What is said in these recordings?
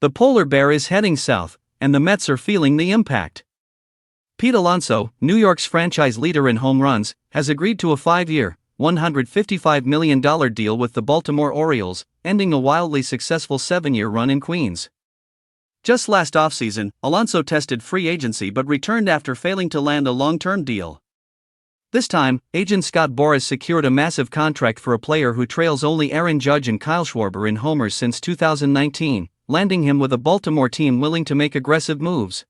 The polar bear is heading south, and the Mets are feeling the impact. Pete Alonso, New York's franchise leader in home runs, has agreed to a 5-year, $155 million deal with the Baltimore Orioles, ending a wildly successful 7-year run in Queens. Just last offseason, Alonso tested free agency but returned after failing to land a long-term deal. This time, agent Scott Boras secured a massive contract for a player who trails only Aaron Judge and Kyle Schwarber in homers since 2019, landing him with a Baltimore team willing to make aggressive moves.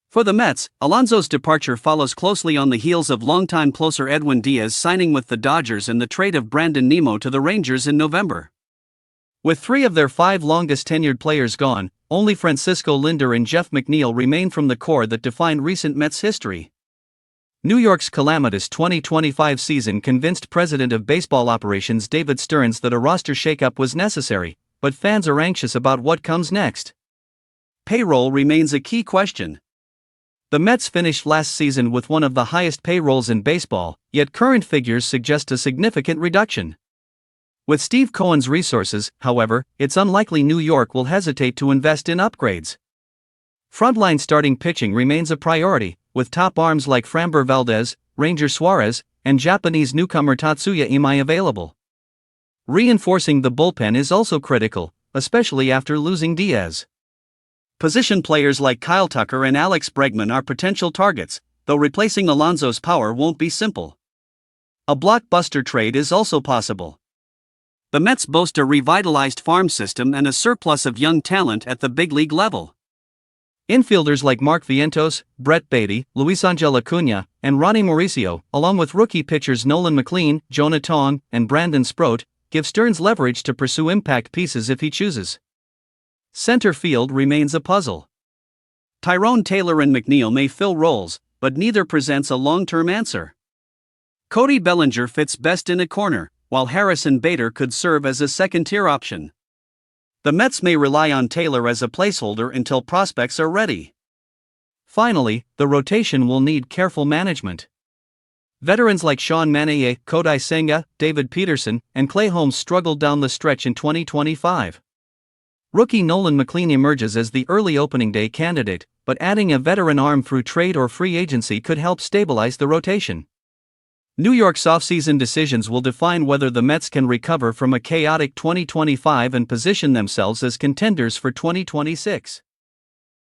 For the Mets, Alonso's departure follows closely on the heels of longtime closer Edwin Díaz signing with the Dodgers and the trade of Brandon Nimmo to the Rangers in November. With 3 of their 5 longest-tenured players gone, only Francisco Lindor and Jeff McNeil remain from the core that defined recent Mets history. New York's calamitous 2025 season convinced President of Baseball Operations David Stearns that a roster shakeup was necessary, but fans are anxious about what comes next. Payroll remains a key question. The Mets finished last season with one of the highest payrolls in baseball, yet current figures suggest a significant reduction. With Steve Cohen's resources, however, it's unlikely New York will hesitate to invest in upgrades. Frontline starting pitching remains a priority, with top arms like Framber Valdez, Ranger Suárez, and Japanese newcomer Tatsuya Imai available. Reinforcing the bullpen is also critical, especially after losing Díaz. Position players like Kyle Tucker and Alex Bregman are potential targets, though replacing Alonso's power won't be simple. A blockbuster trade is also possible. The Mets boast a revitalized farm system and a surplus of young talent at the big league level. Infielders like Mark Vientos, Brett Baty, Luisangel Acuna, and Ronnie Mauricio, along with rookie pitchers Nolan McLean, Jonah Tong, and Brandon Sproat, give Stearns leverage to pursue impact pieces if he chooses. Center field remains a puzzle. Tyrone Taylor and McNeil may fill roles, but neither presents a long-term answer. Cody Bellinger fits best in a corner, while Harrison Bader could serve as a second-tier option. The Mets may rely on Taylor as a placeholder until prospects are ready. Finally, the rotation will need careful management. Veterans like Sean Manaea, Kodai Senga, David Peterson, and Clay Holmes struggled down the stretch in 2025. Rookie Nolan McLean emerges as the early opening day candidate, but adding a veteran arm through trade or free agency could help stabilize the rotation. New York's offseason decisions will define whether the Mets can recover from a chaotic 2025 and position themselves as contenders for 2026.